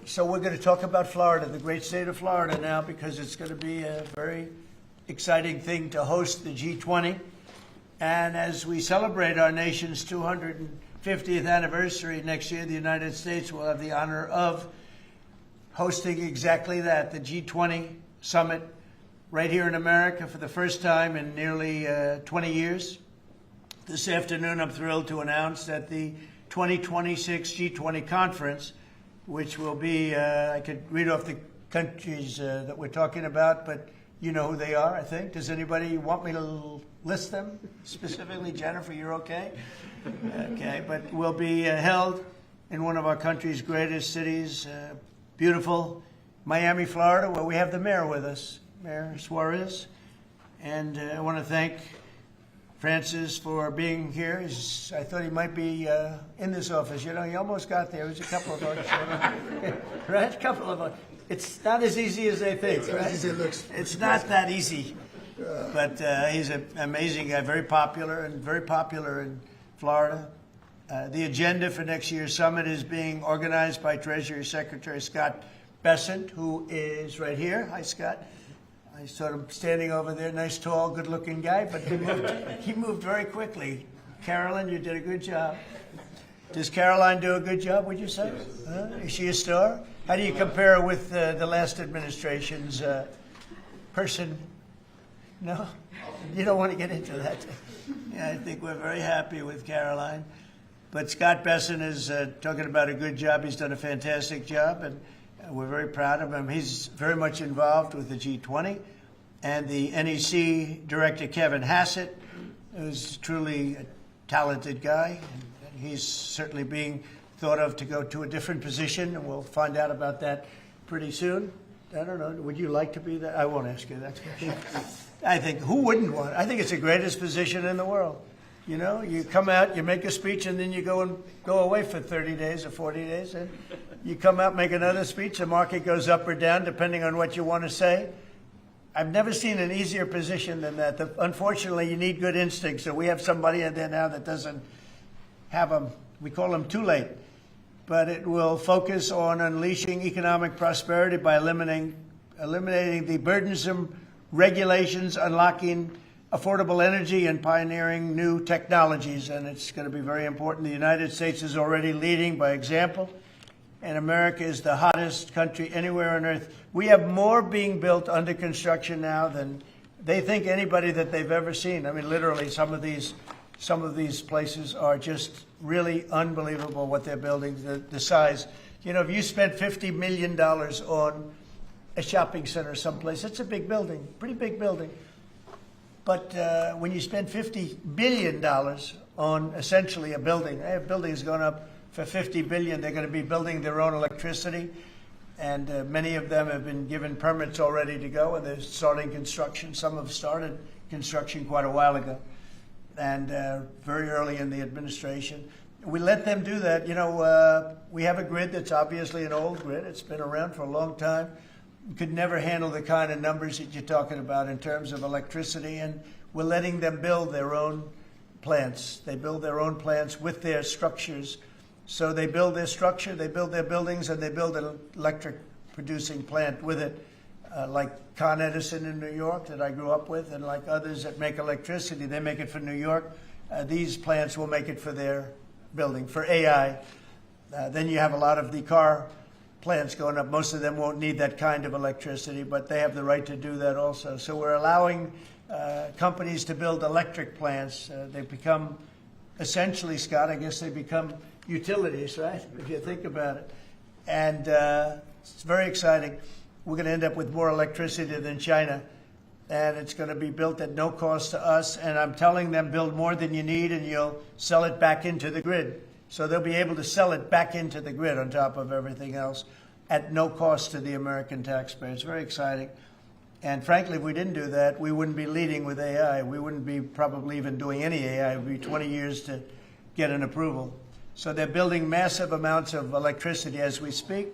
So we're going to talk about Florida, the great state of Florida now, because it's going to be a very exciting thing to host the G20. And as we celebrate our nation's 250th anniversary next year, the United States will have the honor of hosting exactly that, the G20 summit right here in America for the first time in nearly 20 years. This afternoon, I'm thrilled to announce that the 2026 G20 conference, which will be, I could read off the countries that we're talking about, but you know who they are, I think. Does anybody want me to list them specifically? Jennifer, you're okay? Okay, but will be held in one of our country's greatest cities, beautiful Miami, Florida, where we have the mayor with us, Mayor Suarez. And I want to thank Francis for being here. I thought he might be in this office. You know, he almost got there. There's a couple of us, right? A couple of us. It's not as easy as they think, right? As easy as it looks. It's not that easy. But he's an amazing guy, very popular in Florida. The agenda for next year's summit is being organized by Treasury Secretary Scott Bessent, who is right here. Hi, Scott. I saw him standing over there, nice, tall, good-looking guy, but he moved very quickly. Carolyn, you did a good job. Does Caroline do a good job, would you say? Is she a star? How do you compare her with the last administration's person? No? You don't want to get into that. Yeah, I think we're very happy with Caroline. But Scott Bessent is talking about a good job. He's done a fantastic job, and we're very proud of him. He's very much involved with the G20. And the NEC director, Kevin Hassett, who's truly a talented guy. And he's certainly being thought of to go to a different position, and we'll find out about that pretty soon. I don't know. Would you like to be that? I won't ask you that question. I think, who wouldn't want it? I think it's the greatest position in the world. You know, you come out, you make a speech, and then you go away for 30 days or 40 days, and you come out, make another speech, the market goes up or down depending on what you want to say. I've never seen an easier position than that. Unfortunately, you need good instincts, so we have somebody in there now that doesn't have them. We call them too late. But it will focus on unleashing economic prosperity by eliminating the burdensome regulations, unlocking affordable energy, and pioneering new technologies. And it's going to be very important. The United States is already leading by example, and America is the hottest country anywhere on earth. We have more being built under construction now than they think anybody that they've ever seen. I mean, literally, some of these places are just really unbelievable what they're building, the size. You know, if you spent $50 million on a shopping center someplace, it's a big building, pretty big building. But when you spend $50 billion on essentially a building, I have buildings going up for $50 billion. They're going to be building their own electricity, and many of them have been given permits already to go, and they're starting construction. Some have started construction quite a while ago, and very early in the administration. We let them do that. You know, we have a grid that's obviously an old grid. It's been around for a long time. We could never handle the kind of numbers that you're talking about in terms of electricity, and we're letting them build their own plants. They build their own plants with their structures. So they build their structure, they build their buildings, and they build an electric producing plant with it, like Con Edison in New York that I grew up with, and like others that make electricity. They make it for New York. These plants will make it for their building, for AI. Then you have a lot of the car plants going up. Most of them won't need that kind of electricity, but they have the right to do that also. So we're allowing companies to build electric plants. They become, essentially, Scott, I guess they become utilities, right, if you think about it. And it's very exciting. We're going to end up with more electricity than China, and it's going to be built at no cost to us. And I'm telling them, build more than you need, and you'll sell it back into the grid. So they'll be able to sell it back into the grid on top of everything else at no cost to the American taxpayer. It's very exciting. And frankly, if we didn't do that, we wouldn't be leading with AI. We wouldn't be probably even doing any AI. It would be 20 years to get an approval. So they're building massive amounts of electricity as we speak.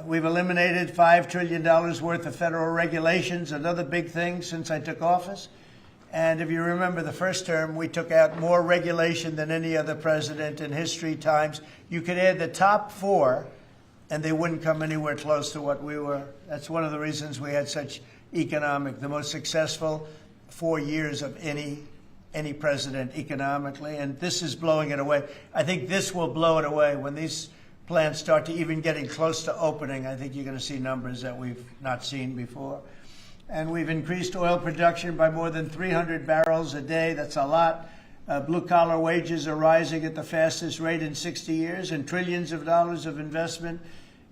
We've eliminated $5 trillion worth of federal regulations, another big thing since I took office. And if you remember the first term, we took out more regulation than any other president in history times. You could add the top four, and they wouldn't come anywhere close to what we were. That's one of the reasons we had such the most successful 4 years of any president economically, and this is blowing it away. I think this will blow it away. When these plants start to even getting close to opening, I think you're going to see numbers that we've not seen before. And we've increased oil production by more than 300 barrels a day. That's a lot. Blue-collar wages are rising at the fastest rate in 60 years, and trillions of dollars of investment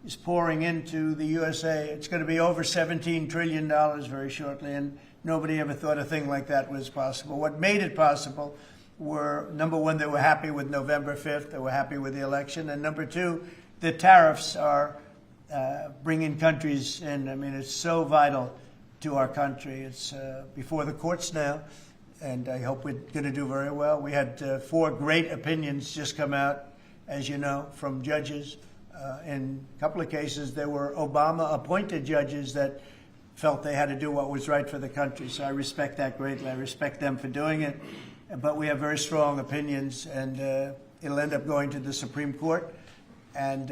is pouring into the USA. It's going to be over $17 trillion very shortly, and nobody ever thought a thing like that was possible. What made it possible were, number one, they were happy with November 5th. They were happy with the election. And number two, the tariffs are bringing countries in. I mean, it's so vital to our country. It's before the courts now, and I hope we're going to do very well. We had 4 great opinions just come out, as you know, from judges. In a couple of cases, there were Obama-appointed judges that felt they had to do what was right for the country. So I respect that greatly. I respect them for doing it. But we have very strong opinions, and it'll end up going to the Supreme Court. And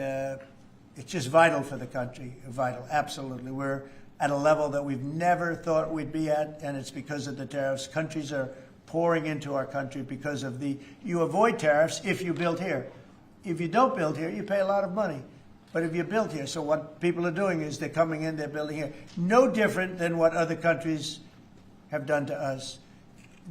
it's just vital for the country. Vital, absolutely. We're at a level that we've never thought we'd be at, and it's because of the tariffs. Countries are pouring into our country because of you avoid tariffs if you build here. If you don't build here, you pay a lot of money. But if you build here, so what people are doing is they're coming in, they're building here. No different than what other countries have done to us.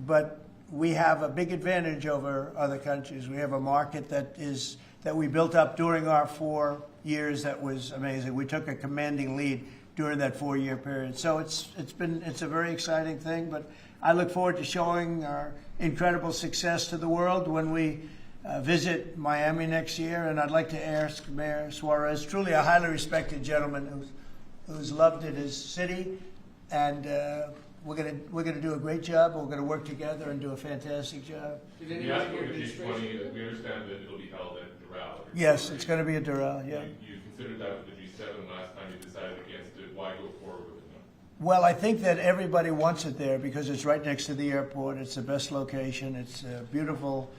But we have a big advantage over other countries. We have a market that we built up during our 4 years that was amazing. We took a commanding lead during that 4-year period. So it's a very exciting thing. But I look forward to showing our incredible success to the world when we visit Miami next year, and I'd like to ask Mayor Suarez, truly a highly respected gentleman who's loved in his city, and we're gonna do a great job. We're gonna work together and do a fantastic job. You asked for the G20. We understand that it'll be held at Doral. Yes, it's going to be at Doral. Yeah. You considered that with the G7 last time. You decided against it. Why go forward with it now? Well, I think that everybody wants it there because it's right next to the airport. It's the best location. It's beautiful.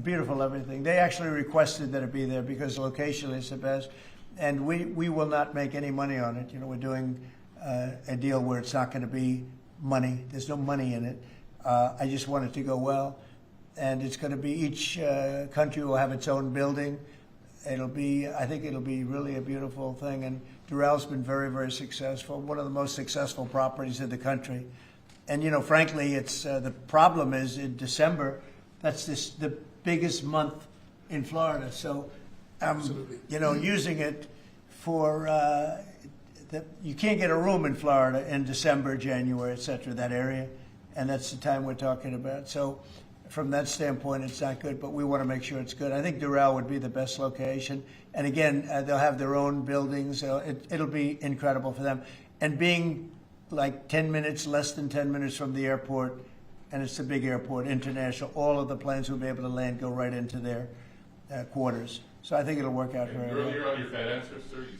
Beautiful everything. They actually requested that it be there because locationally it's the best, and we will not make any money on it. You know, we're doing a deal where it's not going to be money. There's no money in it. I just want it to go well, and it's going to be each country will have its own building. I think it'll be really a beautiful thing, and Doral's been very, very successful. One of the most successful properties in the country, and you know, frankly, it's the problem is in December. That's the biggest month in Florida. So, you know, using it for you can't get a room in Florida in December, January, et cetera, that area, and that's the time we're talking about. So, from that standpoint, it's not good, but we want to make sure it's good. I think Doral would be the best location, and again, they'll have their own buildings. It'll be incredible for them, and being like 10 minutes, less than 10 minutes from the airport. And it's a big airport, international. All of the planes will be able to land, go right into their quarters. So I think it'll work out very well. You're on your Fed answer, sir. You